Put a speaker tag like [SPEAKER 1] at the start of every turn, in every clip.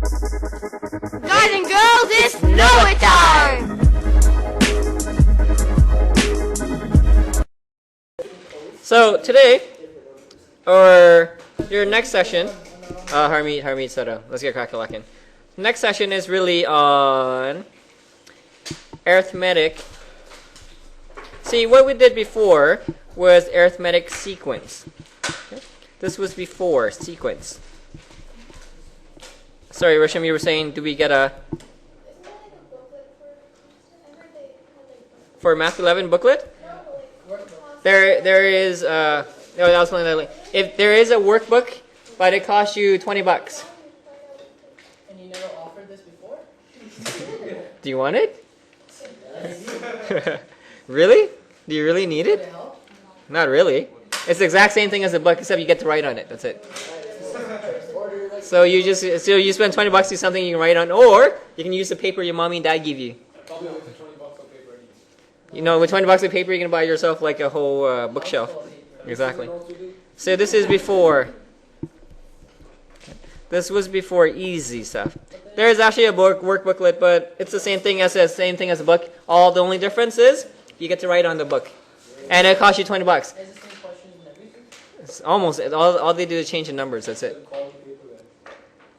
[SPEAKER 1] Guys and girls, it's Know It Time!
[SPEAKER 2] So today, or your next session, Harmeet Soto. Let's get crack-a-lackin'. Next session is really on arithmetic. See, what we did before was arithmetic sequence. Okay? This was before sequence. Sorry, Risham, you were saying, do we get a for Math 11 booklet? There is no, that was something if there is a workbook, but it costs you $20.
[SPEAKER 3] And you never offered this before?
[SPEAKER 2] Do you want it? Really? Do you really need
[SPEAKER 3] Would it
[SPEAKER 2] it?
[SPEAKER 3] help?
[SPEAKER 2] Not really. It's the exact same thing as a book, except you get to write on it. That's it. So you spend $20 to something you can write on, or you can use the paper your mommy and dad give you. You know, with $20 of paper, you can buy yourself like a whole bookshelf. Exactly. So this is before. This was before easy stuff. There is actually a work booklet, but it's the same thing as a book. The only difference is you get to write on the book, and it costs you $20.
[SPEAKER 3] Is the same questions and everything?
[SPEAKER 2] It's almost all they do is change the numbers. That's it.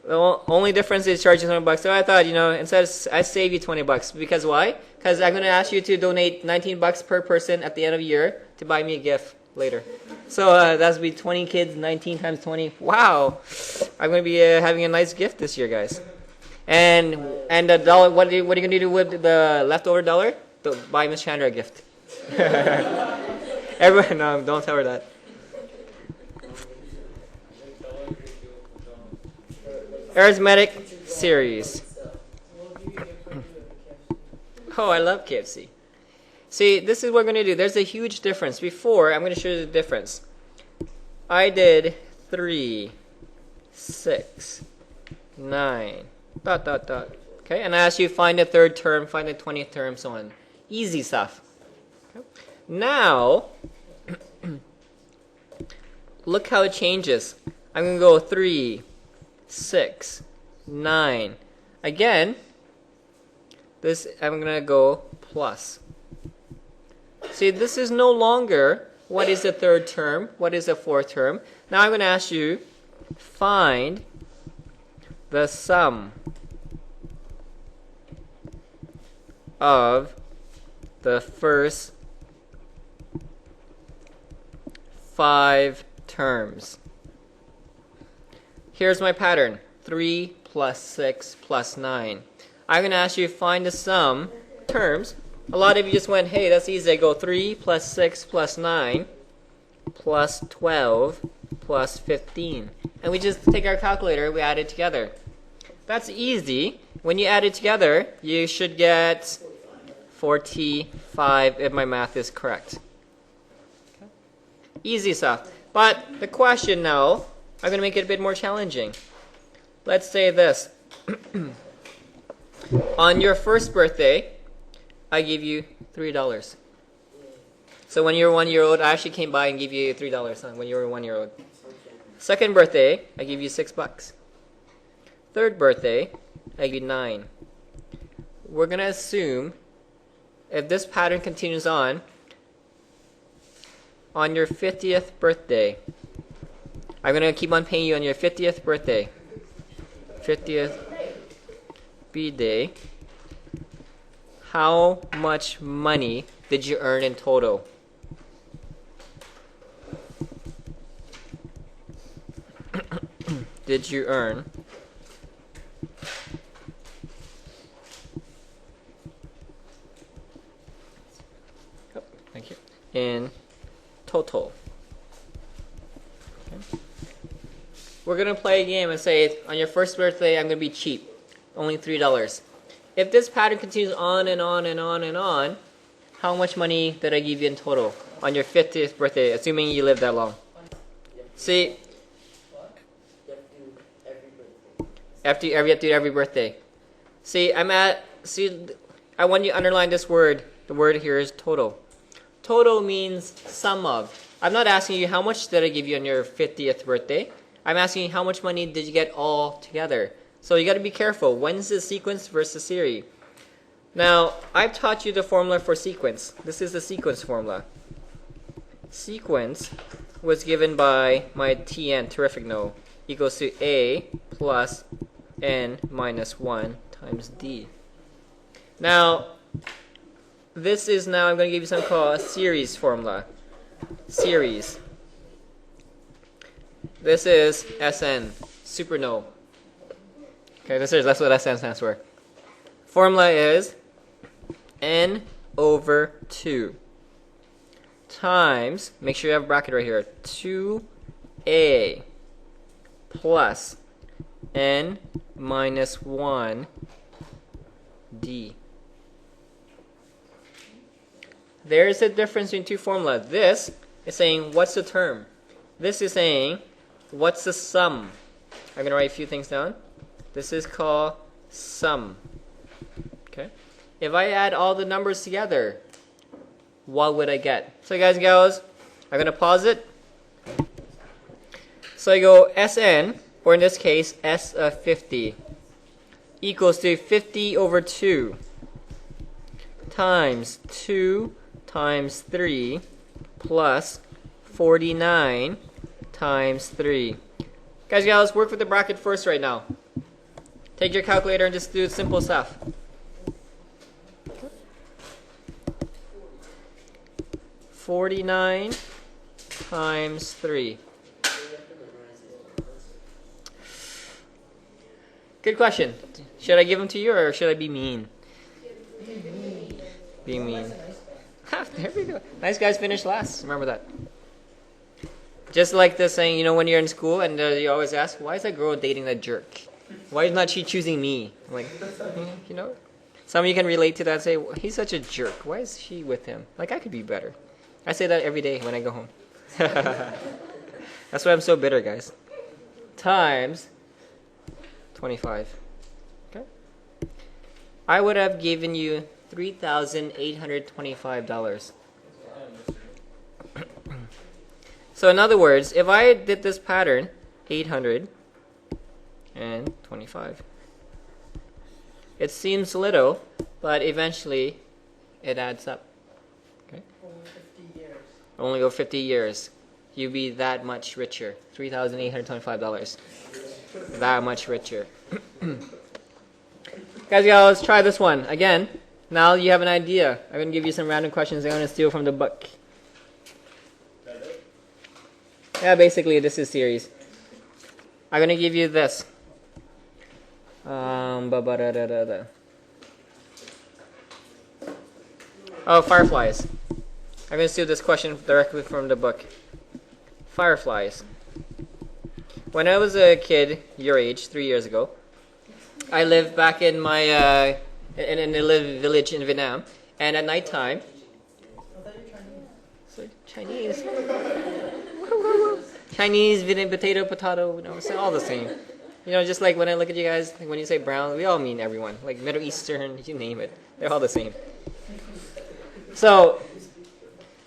[SPEAKER 2] The only difference is charging $20. So I thought, instead I save you $20. Because why? Because I'm going to ask you to donate $19 per person at the end of the year to buy me a gift later. So that's be 20 kids, 19 times 20. Wow, I'm going to be having a nice gift this year, guys. And the dollar. What are you going to do with the leftover dollar? Buy Miss Chandra a gift. Everyone, no, don't tell her that. Arithmetic series. Oh, I love KFC. See, this is what we're going to do. There's a huge difference. Before, I'm going to show you the difference. I did 3, 6, 9, ... Okay, and I asked you find the third term, find the 20th term, so on. Easy stuff. Okay. Now, look how it changes. I'm going to go 3, 6, 9. Again, this I'm going to go plus. See, this is no longer what is the third term, what is the fourth term. Now I'm going to ask you, find the sum of the first 5 terms. Here's my pattern. 3 plus 6 plus 9. I'm going to ask you to find the sum terms. A lot of you just went, hey, that's easy. I go 3 plus 6 plus 9 plus 12 plus 15. And we just take our calculator, we add it together. That's easy. When you add it together, you should get 45 if my math is correct. Okay. Easy stuff. But the question now, I'm going to make it a bit more challenging. Let's say this. On your first birthday, I give you $3. So when you were 1 year old, I actually came by and gave you $3 when you were 1 year old. Second birthday, I give you $6. Third birthday, I give you 9. We're going to assume if this pattern continues on your 50th birthday, I'm going to keep on paying you on your 50th birthday. 50th B-day. How much money did you earn in total? Did you earn in total? Okay. We're going to play a game and say, on your first birthday, I'm going to be cheap. Only $3. If this pattern continues on and on and on and on, how much money did I give you in total on your 50th birthday, assuming you live that long? See, every birthday. See, I want you to underline this word. The word here is total. Total means sum of. I'm not asking you how much did I give you on your 50th birthday. I'm asking you how much money did you get all together. So you got to be careful. When is the sequence versus series? Now, I've taught you the formula for sequence. This is the sequence formula. Sequence was given by my TN, terrific no, equals to A plus N minus 1 times D. Now, this is now, I'm going to give you something called a series formula. Series. This is SN, super no. Okay, that's what SN stands for. Formula is N over 2 times, make sure you have a bracket right here, 2A plus N minus 1 D. There's a difference between two formulas. This is saying, what's the term? This is saying, what's the sum? I'm going to write a few things down. This is called sum. Okay. If I add all the numbers together, what would I get? So guys and gals, I'm going to pause it. So I go Sn, or in this case, S of 50, equals to 50 over 2 times 2 times 3 plus 49 times 3. Guys and gals, work with the bracket first right now. Take your calculator and just do simple stuff. $49 times 3. Good question. Should I give them to you or should I be mean? Be mean. There we go. Nice guys finish last. Remember that. Just like the saying, you know, when you're in school and you always ask, why is that girl dating that jerk? Why is not she choosing me? I'm like, you know, some of you can relate to that and say, well, he's such a jerk. Why is she with him? Like, I could be better. I say that every day when I go home. That's why I'm so bitter, guys. Times 25. Okay. I would have given you $3,825. So in other words, if I did this pattern, 825. It seems little, but eventually it adds up. Okay. Only go 50 years. You'll be that much richer. $3,825. That much richer. Guys, let's try this one. Again, now you have an idea. I'm going to give you some random questions I'm going to steal from the book. Yeah, basically this is series. I'm going to give you this. Oh, fireflies. I'm going to steal this question directly from the book. Fireflies. When I was a kid, your age, 3 years ago, I lived back in my in a little village in Vietnam, and at nighttime. So Chinese. Chinese, Vietnamese, potato, you know, it's all the same. You know, just like when I look at you guys, like when you say brown, we all mean everyone. Like Middle Eastern, you name it. They're all the same. So,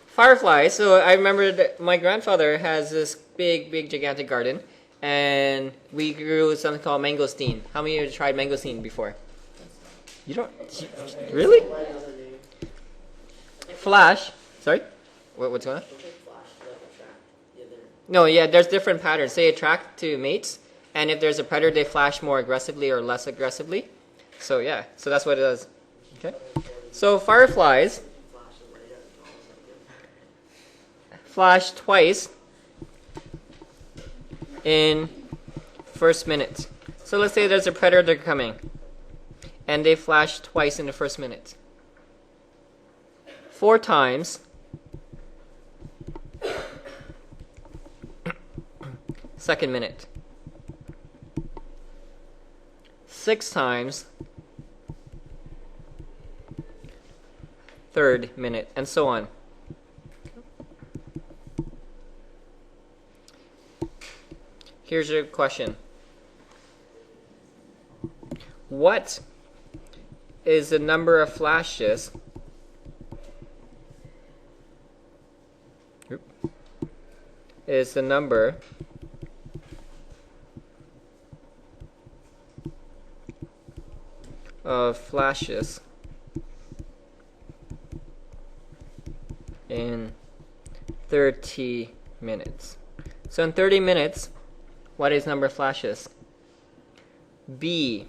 [SPEAKER 2] fireflies. So I remember that my grandfather has this big, gigantic garden. And we grew something called mangosteen. How many of you have tried mangosteen before? You don't? Really? Flash. Sorry? What's going on? No, yeah, there's different patterns. They attract to mates. And if there's a predator, they flash more aggressively or less aggressively. So yeah, so that's what it does. Okay. So fireflies flash twice in first minute. So let's say there's a predator coming, and they flash twice in the first minute. 4 times second minute. 6 times third minute, and so on. Here's your question. What is the number of flashes is the number of flashes in 30 minutes. So in 30 minutes, what is number of flashes? B.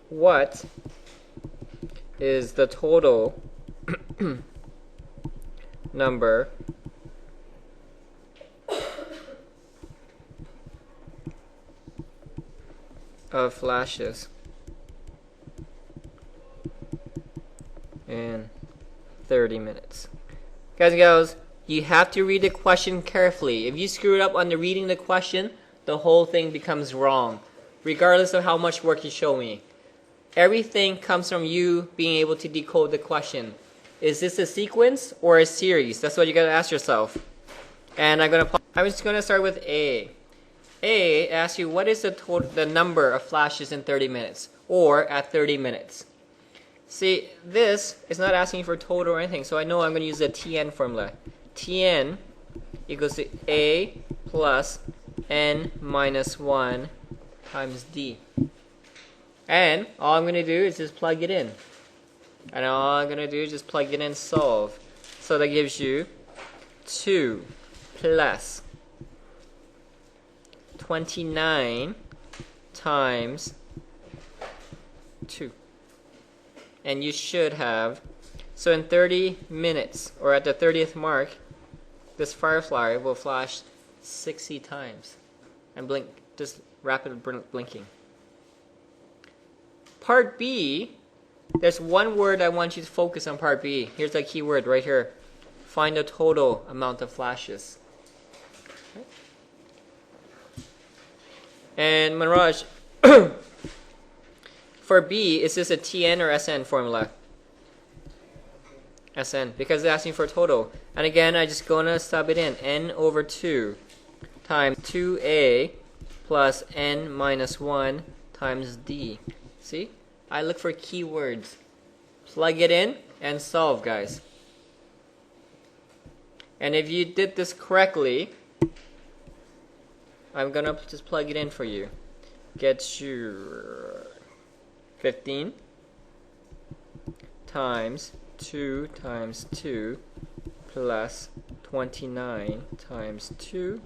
[SPEAKER 2] What is the total number of flashes in 30 minutes? Guys and girls, you have to read the question carefully. If you screw it up on the reading the question, the whole thing becomes wrong, regardless of how much work you show me. Everything comes from you being able to decode the question. Is this a sequence or a series? That's what you gotta ask yourself. And I'm just gonna start with A. A asks you what is the number of flashes in 30 minutes or at 30 minutes. See, this is not asking for total or anything, so I know I'm gonna use the Tn formula. Tn equals to A plus n minus 1 times D. And all I'm going to do is just plug it in. And all I'm going to do is just plug it in and solve. So that gives you 2 plus 29 times 2. And you should have, so in 30 minutes, or at the 30th mark, this firefly will flash 60 times. And blink, just rapid blinking. Part B, there's one word I want you to focus on. Part B. Here's the key word right here. Find the total amount of flashes. Okay. And Manraj, for B, is this a Tn or Sn formula? Sn, because it's asking for total. And again, I just gonna sub it in. N over 2 times 2A plus n minus 1 times D. See? I look for keywords. Plug it in and solve, guys. And if you did this correctly, I'm gonna just plug it in for you. Get you 15 times 2 times 2 plus 29 times 2,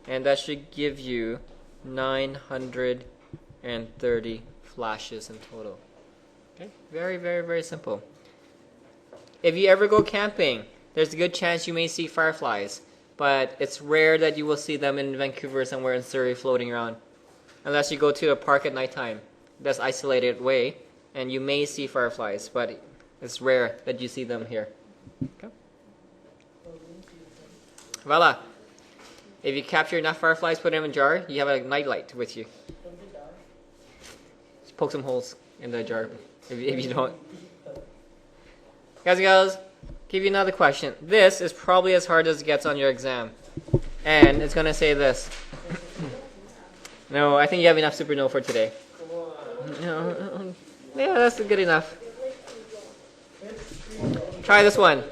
[SPEAKER 2] and that should give you 930 flashes in total. Okay, very, very, very simple. If you ever go camping, there's a good chance you may see fireflies, but it's rare that you will see them in Vancouver somewhere in Surrey floating around, unless you go to a park at nighttime that's isolated way, and you may see fireflies, but it's rare that you see them here. Okay. Voila. If you capture enough fireflies, put them in a jar, you have a nightlight with you. Just poke some holes in the jar if you don't. Guys and girls, give you another question. This is probably as hard as it gets on your exam. And it's going to say this. No, I think you have enough Super for today. No, yeah, that's good enough. Try this one.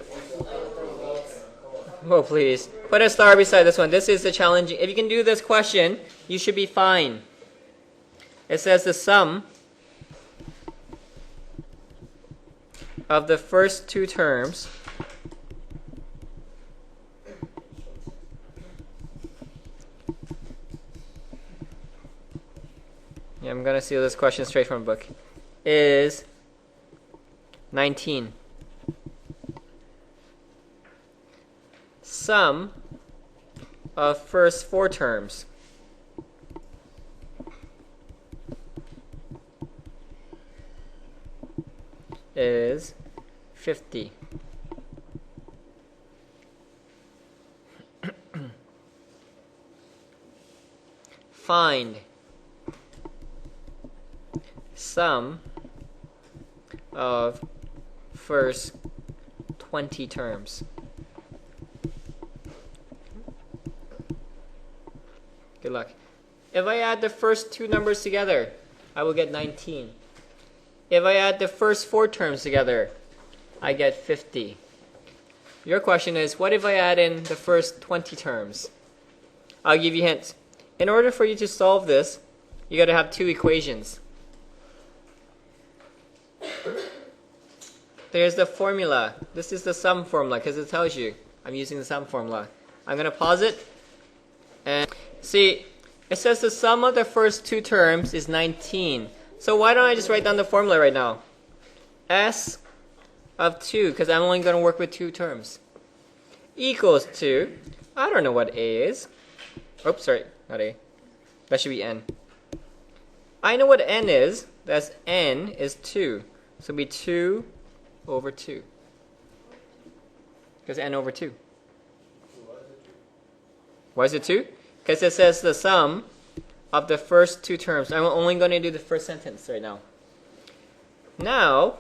[SPEAKER 2] Oh, please. Put a star beside this one. This is the challenging. If you can do this question, you should be fine. It says the sum of the first two terms I'm going to steal this question straight from a book, is 19. Sum of first four terms is 50. Find sum of first 20 terms. Good luck. If I add the first two numbers together, I will get 19. If I add the first four terms together, I get 50. Your question is, what if I add in the first 20 terms? I'll give you hints. In order for you to solve this, you got to have two equations. There's the formula. This is the sum formula because it tells you I'm using the sum formula. I'm going to pause it. And see, it says the sum of the first two terms is 19. So why don't I just write down the formula right now? S of 2, because I'm only going to work with two terms, equals to, I don't know what A is. Oops, sorry, not A. That should be N. I know what N is. That's N is 2. So it'll be 2 over 2. Because N over 2. Why is it 2? Because it says the sum of the first two terms. I'm only going to do the first sentence right now. Now,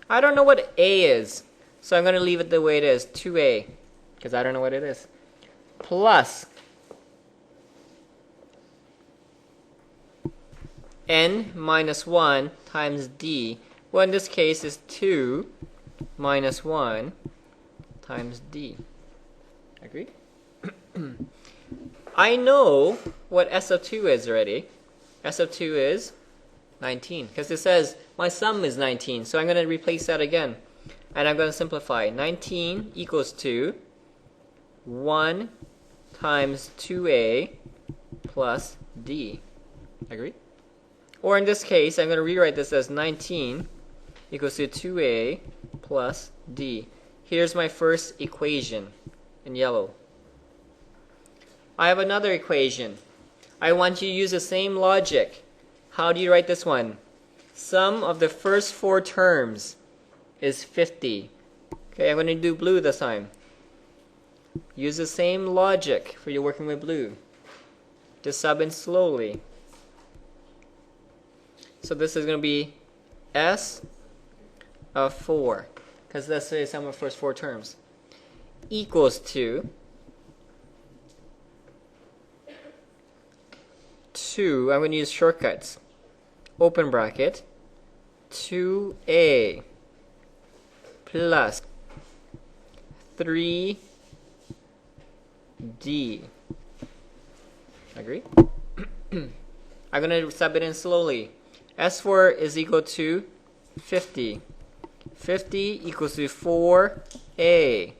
[SPEAKER 2] I don't know what A is. So I'm going to leave it the way it is, 2A. Because I don't know what it is. Plus N minus 1 times D. Well, in this case, is 2 minus 1 times D. Agree? I know what S of 2 is already. S of 2 is 19. Because it says my sum is 19. So I'm going to replace that again. And I'm going to simplify. 19 equals to 1 times 2A plus D. Agree? Or in this case, I'm going to rewrite this as 19 equals to 2A plus D. Here's my first equation in yellow. I have another equation. I want you to use the same logic. How do you write this one? Sum of the first four terms is 50. Okay, I'm going to do blue this time. Use the same logic for you working with blue. Just sub in slowly. So this is going to be S of 4, because that's the sum of the first four terms, equals to 2. I'm going to use shortcuts. Open bracket, 2A plus 3D. Agree? I'm going to sub it in slowly. S4 is equal to 50. 50 equals to 4A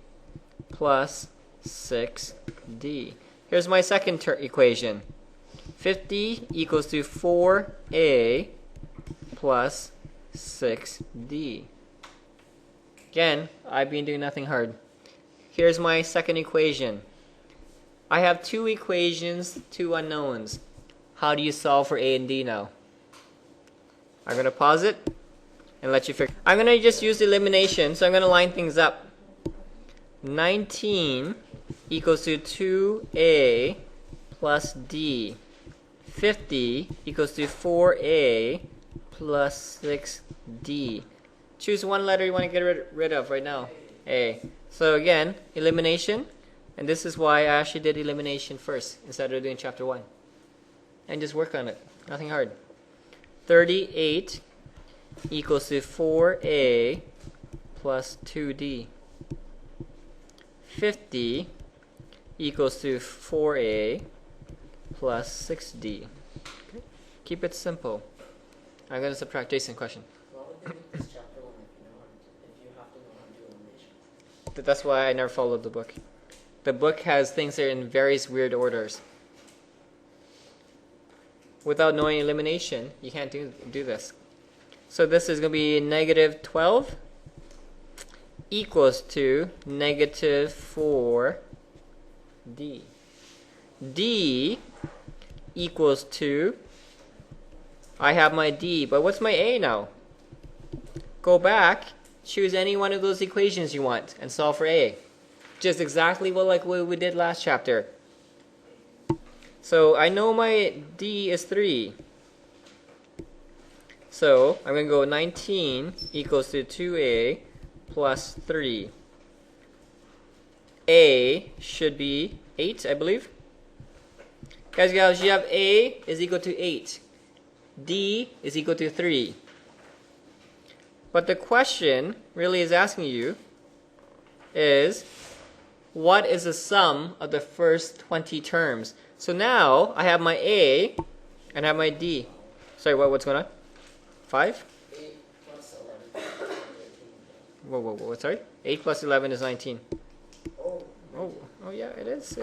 [SPEAKER 2] plus 6D. Here's my second equation. 50 equals to 4A plus 6D. Again, I've been doing nothing hard. Here's my second equation. I have two equations, two unknowns. How do you solve for A and D now? I'm going to pause it and let you figure. I'm going to just use elimination, so I'm going to line things up. 19 equals to 2A plus D. 50 equals to 4A plus 6D. Choose one letter you want to get rid of right now. A. So again, elimination. And this is why I actually did elimination first instead of doing chapter 1. And just work on it. Nothing hard. 38 equals to 4A plus 2D. 50 equals to 4A plus 6D. Okay. Keep it simple. I'm going to subtract Jason. Question.
[SPEAKER 3] Why would they make this chapter 1 if you have to know how to do elimination?
[SPEAKER 2] That's why I never followed the book. The book has things that are in various weird orders. Without knowing elimination, you can't do this. So this is going to be negative 12 equals to negative 4D. D equals to, I have my D, but what's my A now? Go back, choose any one of those equations you want, and solve for A. Just exactly like what we did last chapter. So I know my D is 3. So I'm going to go 19 equals to 2A plus 3. A should be 8, I believe. Guys, you have A is equal to 8. D is equal to 3. But the question really is asking you is, what is the sum of the first 20 terms? So now I have my A and have my D. Sorry, what's going on? 5?
[SPEAKER 3] 8 plus 11 is 13.
[SPEAKER 2] Whoa, sorry? 8 plus 11 is 19.
[SPEAKER 3] Oh.
[SPEAKER 2] Oh yeah, it is.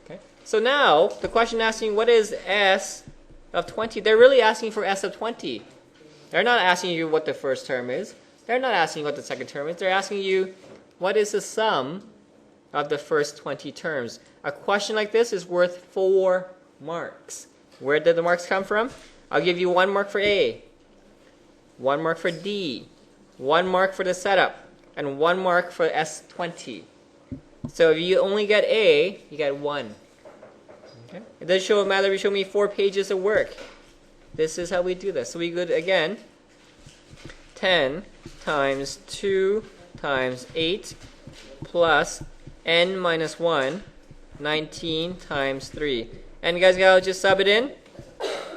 [SPEAKER 2] Okay. So now, the question asking what is S of 20? They're really asking for S of 20. They're not asking you what the first term is. They're not asking what the second term is. They're asking you what is the sum of the first 20 terms. A question like this is worth 4 marks. Where did the marks come from? I'll give you 1 mark for A, 1 mark for D, 1 mark for the setup, and 1 mark for S20. So if you only get A, you get 1. Okay. It doesn't matter if you show me 4 pages of work. This is how we do this. So we go again, 10 times 2 times 8 plus n minus 1, 19 times 3. And you guys gotta just sub it in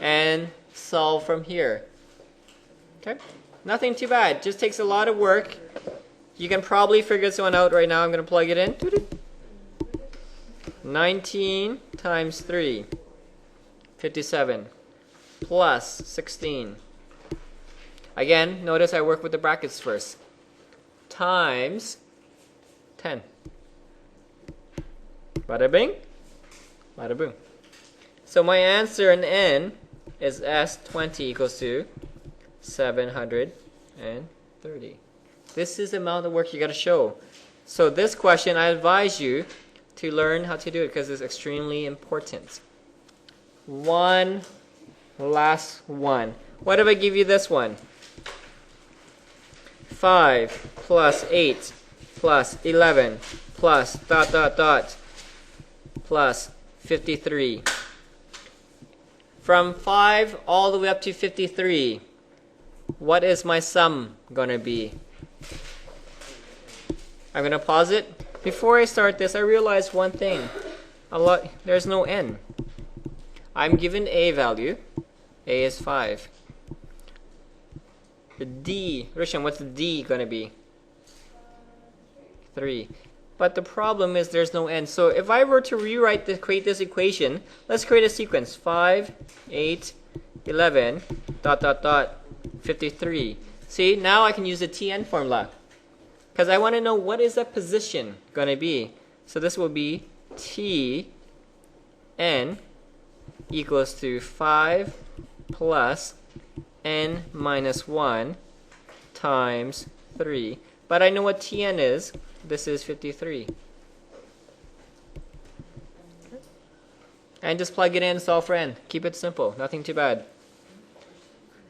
[SPEAKER 2] and solve from here. Okay? Nothing too bad. Just takes a lot of work. You can probably figure this one out right now. I'm gonna plug it in. 19 times 3, 57, plus 16. Again, notice I work with the brackets first. Times 10. Bada bing, bada boom. So my answer in n is S20 equals to 730. This is the amount of work you got to show. So this question, I advise you to learn how to do it because it's extremely important. One last one. What if I give you this one? 5 plus 8 plus 11 plus ... plus 53. From 5 all the way up to 53, what is my sum going to be? I'm going to pause it. Before I start this, I realized one thing. There's no n. I'm given a value. A is 5. The D, Rishan, what's the D going to be? 3. But the problem is there's no n. So if I were to create this equation, let's create a sequence. 5, 8, 11, ... 53. See, now I can use the Tn formula. Because I want to know what is that position going to be. So this will be Tn equals to 5 plus n minus 1 times 3. But I know what Tn is. This is 53. And just plug it in, solve for n. Keep it simple. Nothing too bad.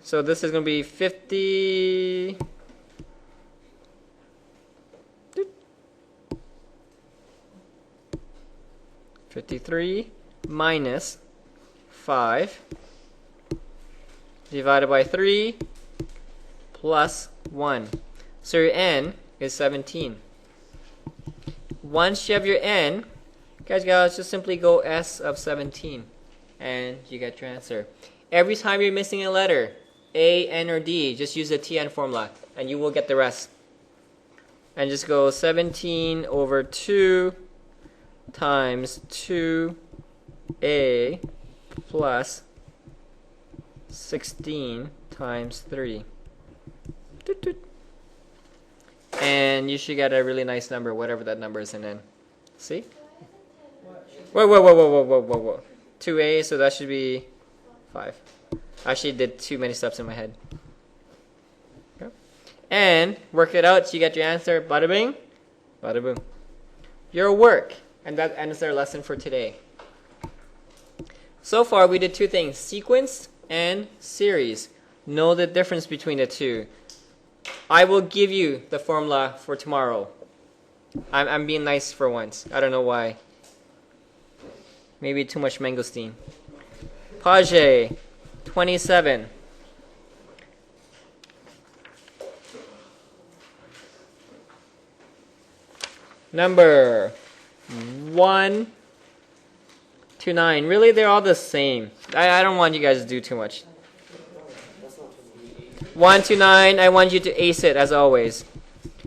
[SPEAKER 2] So this is going to be 50... 53 minus 5 divided by 3 plus 1. So your n is 17. Once you have your n, guys, just simply go S of 17 and you get your answer. Every time you're missing a letter, A, N, or D, just use the Tn formula and you will get the rest. And just go 17 over 2 times 2a plus 16 times 3. And you should get a really nice number, whatever that number is in n. See? Whoa. 2a, so that should be 5. I actually did too many steps in my head. Okay. And work it out so you get your answer. Bada bing, bada boom. Your work. And that ends our lesson for today. So far, we did 2 things, sequence and series. Know the difference between the 2. I will give you the formula for tomorrow. I'm being nice for once. I don't know why. Maybe too much mangosteen. Page 27. Number 1 to 9. Really, they're all the same. I don't want you guys to do too much. 1 to 9, I want you to ace it as always.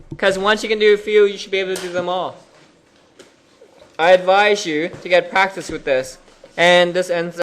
[SPEAKER 2] Because once you can do a few, you should be able to do them all. I advise you to get practice with this. And this ends